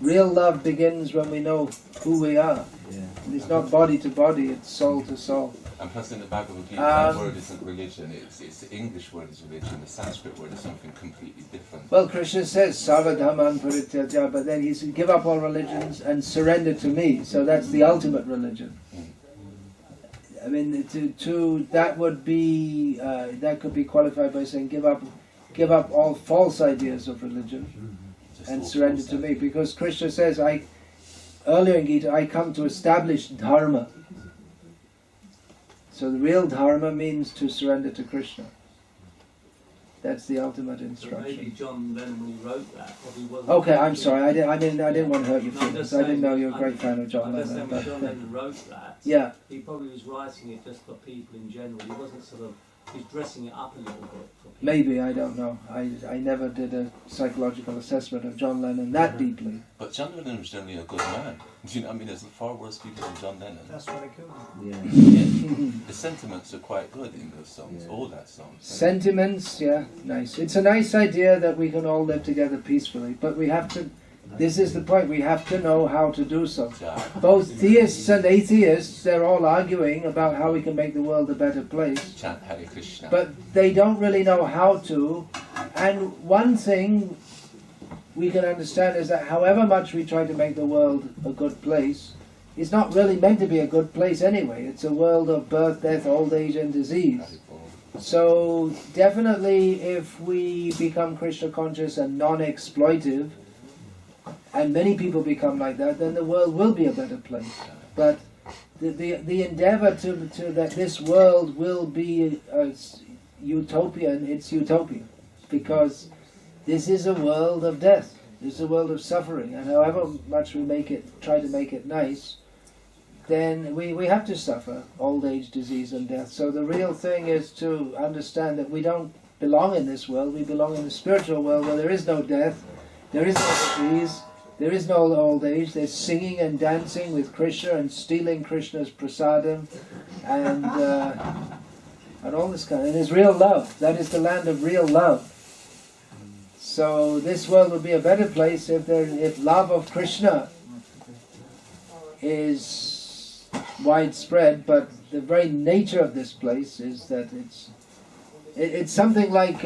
real love begins when we know who we are. And it's not body to body, it's soul to soul. And plus in the Bhagavad Gita, that word isn't religion, it's the English word is religion, the Sanskrit word is something completely different. Well, Krishna says, Sarvadhaman Parityaja, but then he said, give up all religions and surrender to me. So that's the ultimate religion. I mean, that would be, that could be qualified by saying, give up all false ideas of religion and surrender to me. Because Krishna says, earlier in Gita, I come to establish dharma. So the real dharma means to surrender to Krishna. That's the ultimate So maybe instruction. John Lennon, when he wrote that, probably wasn't. Okay, I'm sorry. I didn't want to hurt your No, I'm feelings. just I didn't know saying- you're a great fan of John I'm just Lennon. saying when But, John Lennon wrote that, yeah, he probably was writing it just for people in general. He wasn't sort of, he's dressing it up a little bit for people. maybe, I don't know. I never did a psychological assessment of John Lennon that deeply. But John Lennon was generally a good man. Do you know what I mean? There's far worse people than John Lennon. That's what I killed him. Yeah. The sentiments are quite good in those songs, all that songs. Sentiments, yeah, nice. It's a nice idea that we can all live together peacefully, but we have to, this is the point, we have to know how to do so. Yeah. Both theists and atheists, they're all arguing about how we can make the world a better place, Chant Hare Krishna. but they don't really know how to. And one thing we can understand is that however much we try to make the world a good place, it's not really meant to be a good place anyway. It's a world of birth, death, old age and disease. So definitely if we become Krishna conscious and non-exploitive, and many people become like that, then the world will be a better place. But the endeavor to that this world will be a utopian, it's utopia. Because this is a world of death. This is a world of suffering. And however much we try to make it nice, then we have to suffer old age, disease and death. So the real thing is to understand that we don't belong in this world. We belong in the spiritual world where there is no death, there is no disease, there is no old age. There's singing and dancing with Krishna and stealing Krishna's prasadam and all this kind of... And there's real love. That is the land of real love. So this world would be a better place if love of Krishna is widespread, but the very nature of this place is that it's something like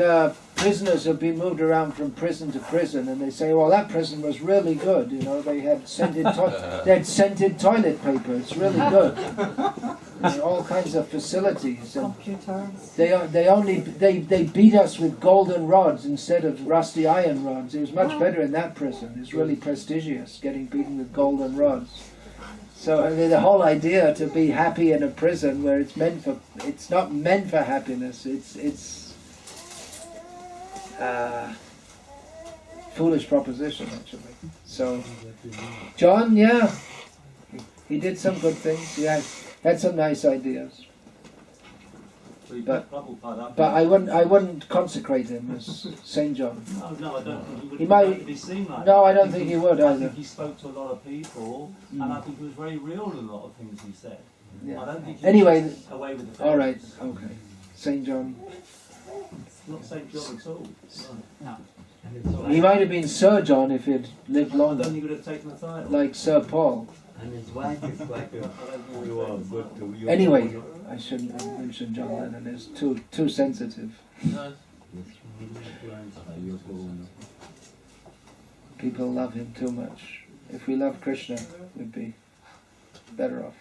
prisoners have been moved around from prison to prison, and they say, well, that prison was really good, you know, they had scented toilet paper, it's really good. And all kinds of facilities. And they beat us with golden rods instead of rusty iron rods. It was much better in that prison. It's really prestigious, getting beaten with golden rods. So I mean, the whole idea to be happy in a prison where it's not meant for happiness. It's foolish proposition actually. So John, yeah, he did some good things. He had some nice ideas. But I wouldn't consecrate him as Saint John. No, I don't think he would He might be seen like No, that. I don't think he would I either. think he spoke to a lot of people, and I think he was very real in a lot of things he said. Yeah. I don't think he Anyway, was just away with the all right, facts. okay. Saint John. Not St. John at all. He might have been Sir John if he'd lived I don't longer, think he would have taken the title. like Sir Paul. And his wife is like a, you are good to you. Anyway, I shouldn't have mentioned John Lennon. It's too sensitive. People love him too much. If we love Krishna, we'd be better off.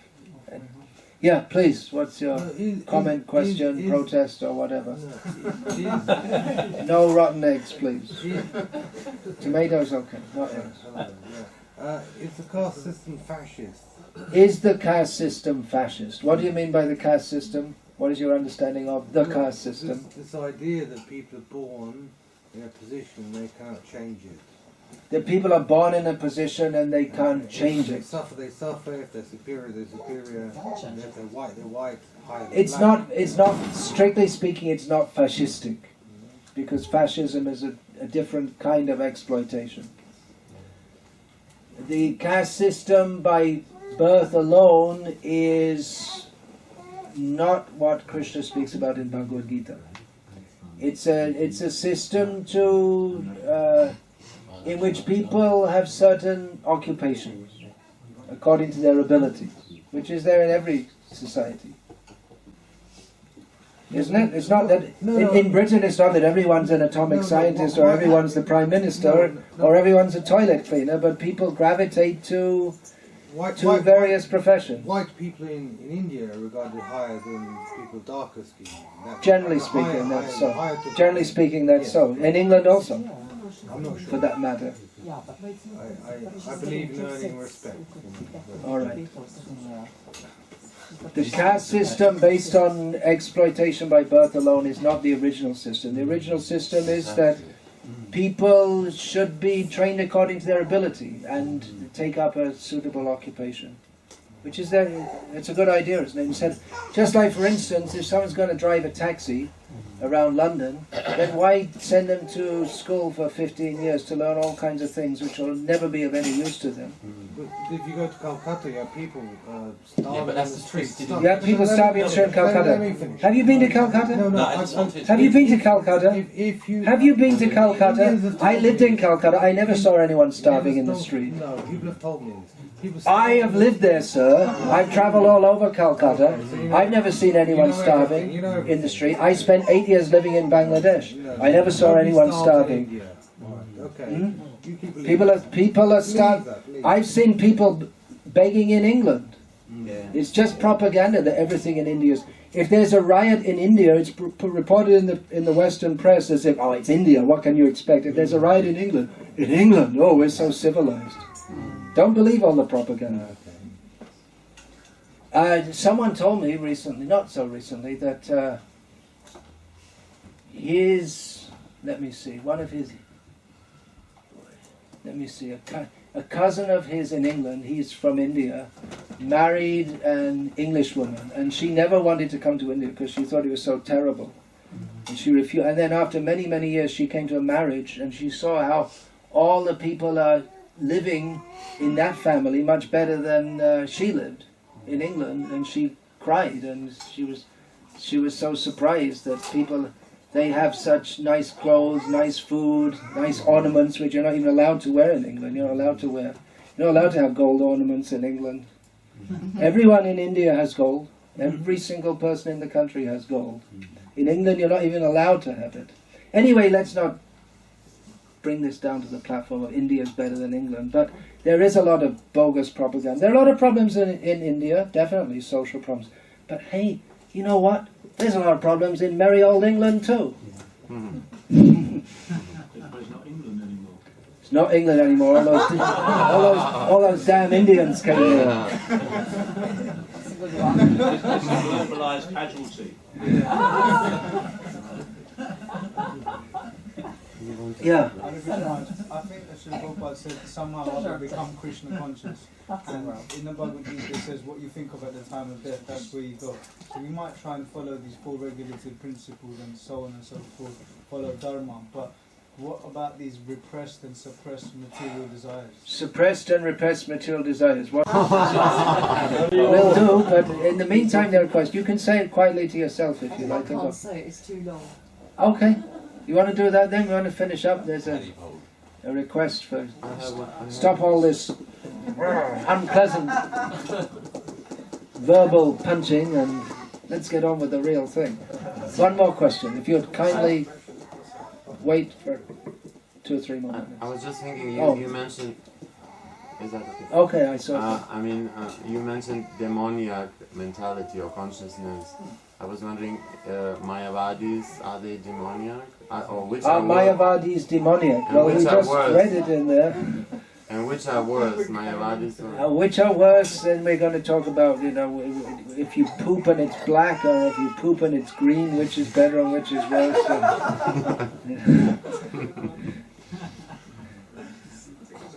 Yeah, please, what's your comment, question, protest, or whatever? No rotten eggs, please. Tomatoes, okay, not eggs. Is the caste system fascist? Is the caste system fascist? What do you mean by the caste system? What is your understanding of the caste system? This idea that people are born in a position they cannot change it. That people are born in a position and they can't change They it. suffer, they suffer. If they're superior, they're superior. If they're white, higher than It's black. not, strictly speaking, it's not fascistic. Because fascism is a different kind of exploitation. The caste system by birth alone is not what Krishna speaks about in Bhagavad Gita. It's a system in which people have certain occupations according to their abilities, which is there in every society. Isn't it? It's not that in Britain it's not that everyone's an atomic scientist or everyone's the Prime Minister or everyone's a toilet cleaner, but people gravitate to various professions. White people in India are regarded higher than people of darker skin. Generally speaking, that's so. Generally speaking, that's so. In England also, I'm not sure. for that matter. I believe in earning respect. All right. The caste system based on exploitation by birth alone is not the original system. The original system is that people should be trained according to their ability and take up a suitable occupation. Which is it's a good idea, isn't it? Instead, just like, for instance, if someone's going to drive a taxi around London, then why send them to school for 15 years to learn all kinds of things which will never be of any use to them? But if you go to Calcutta, you have people starving but that's on the the streets. truth. You have people starving in Calcutta. Let me finish. Have you been to Calcutta? No, I just wanted Have you been to Calcutta? If you Have you been to Calcutta? I lived in Calcutta. I never saw anyone starving in the street. No, people have told me this. I have lived there, sir. I've travelled all over Calcutta. I've never seen anyone starving in the street. I spent 8 years living in Bangladesh. I never saw anyone starving. Okay. People are starving. I've seen people begging in England. It's just propaganda that everything in India is. If there's a riot in India, it's reported in the Western press as if, oh, it's India, what can you expect? If there's a riot in England, oh, we're so civilized. Don't believe all the propaganda. Someone told me recently, not so recently, that a cousin of his in England, he's from India, married an English woman, and she never wanted to come to India because she thought it was so terrible. And she refused. And then after many, many years, she came to a marriage, and she saw how all the people are living in that family much better than she lived in England, and she cried, and she was so surprised that they have such nice clothes, nice food, nice ornaments, which you're not even allowed to wear in England. You're not allowed to have gold ornaments in England. Everyone in India has gold. Every single person in the country has gold. In England, you're not even allowed to have it. Anyway, let's not bring this down to the platform of India is better than England, but there is a lot of bogus propaganda. There are a lot of problems in India, definitely social problems. But hey, you know what? There's a lot of problems in merry old England too. It's not England anymore. It's not England anymore. All those damn Indians came here. This is a globalised casualty. Yeah. I think that Srila Prabhupada said somehow or other become Krishna conscious. And in the Bhagavad Gita it says what you think of at the time of death, that's where you go. So we might try and follow these four regulated principles and so on and so forth, follow Dharma. But what about these repressed and suppressed material desires? Suppressed and repressed material desires. What will do, but in the meantime, there are questions. You can say it quietly to yourself if you like. I can't say it, it's too long. Okay. You want to do that then? We want to finish up. There's a a request for I have one. stop all this unpleasant verbal punching and let's get on with the real thing. One more question, if you'd kindly wait for 2 or 3 more minutes. I was just thinking, Oh. you mentioned. Is that okay? Okay, I saw that. I mean, you mentioned demoniac mentality or consciousness. I was wondering, Mayavadis, are they demoniac? Or which are worse? Mayavadi's demoniac. And Well, we which are just worse? read it in there. And which are worse, Mayavadis or... Which are worse, then we're going to talk about, if you poop and it's black or if you poop and it's green, which is better and which is worse.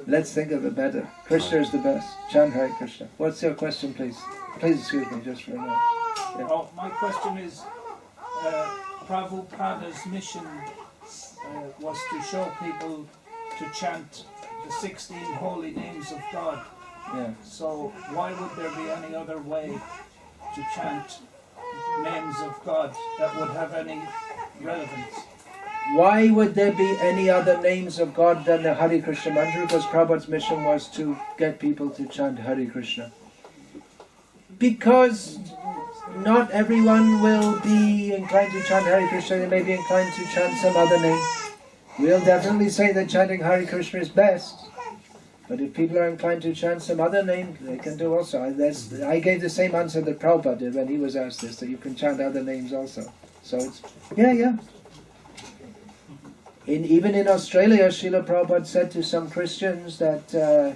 Let's think of the better. Krishna is the best. Chant Hare Krishna. What's your question, please? Please excuse me just for a minute. Yeah. Oh, my question is, Prabhupada's mission was to show people to chant the 16 holy names of God. Yeah. So why would there be any other way to chant names of God that would have any relevance? Why would there be any other names of God than the Hare Krishna mantra? Because Prabhupada's mission was to get people to chant Hare Krishna. Because not everyone will be inclined to chant Hare Krishna, they may be inclined to chant some other name. We'll definitely say that chanting Hare Krishna is best. But if people are inclined to chant some other name, they can do also. I gave the same answer that Prabhupada did when he was asked this, that you can chant other names also. So it's, yeah. Even in Australia, Srila Prabhupada said to some Christians that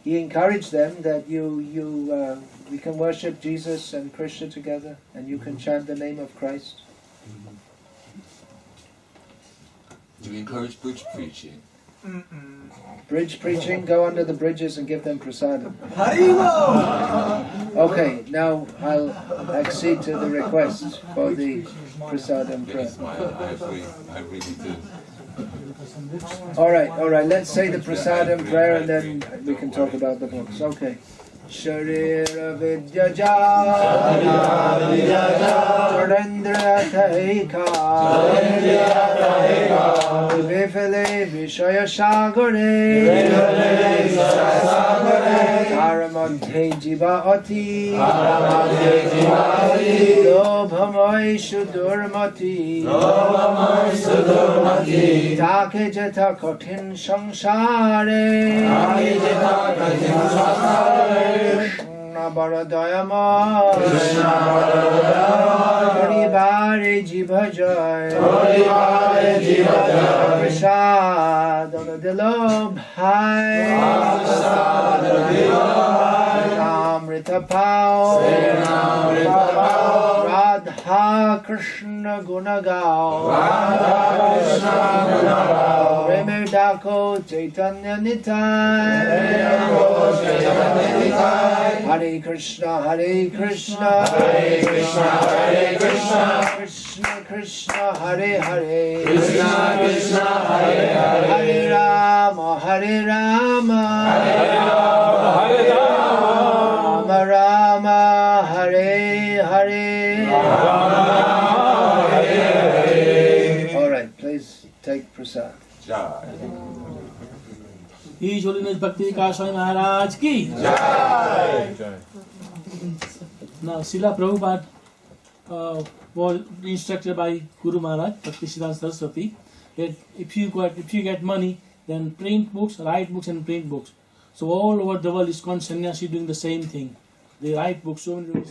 he encouraged them that we can worship Jesus and Krishna together, and you can chant the name of Christ. Do you encourage bridge preaching? Bridge preaching, go under the bridges and give them prasadam. Okay, now I'll accede to the request for the prasadam prayer. Yes, I agree. I really do. Alright, let's say the prasadam prayer and then we can talk about the books. Okay. Sharira Vidyaja Charendra Taika Vifale Vishaya Shagare Taramante Jivaati Lobhamai Shudurmati Take Jeta Kotin Samsare Krishna Baradayama Haribare Jiva Jai Prasad Dilo Bhai Amrita Pao Radha Krishna Gunagao Remedako Chaitanya Nitai Hare Krishna Hare Krishna Krishna Krishna Hare Hare Hare Rama Rama Rama Hare Hare. Alright, please take prasad. Jai. His Holiness Bhakti Vikasa Maharaj ki Jai. Now Srila Prabhupada was instructed by Guru Maharaj Bhakti Siddhanta Saraswati that if you get money, then print books, write books and print books. So all over the world ISKCON sannyasi doing the same thing. They write books, so many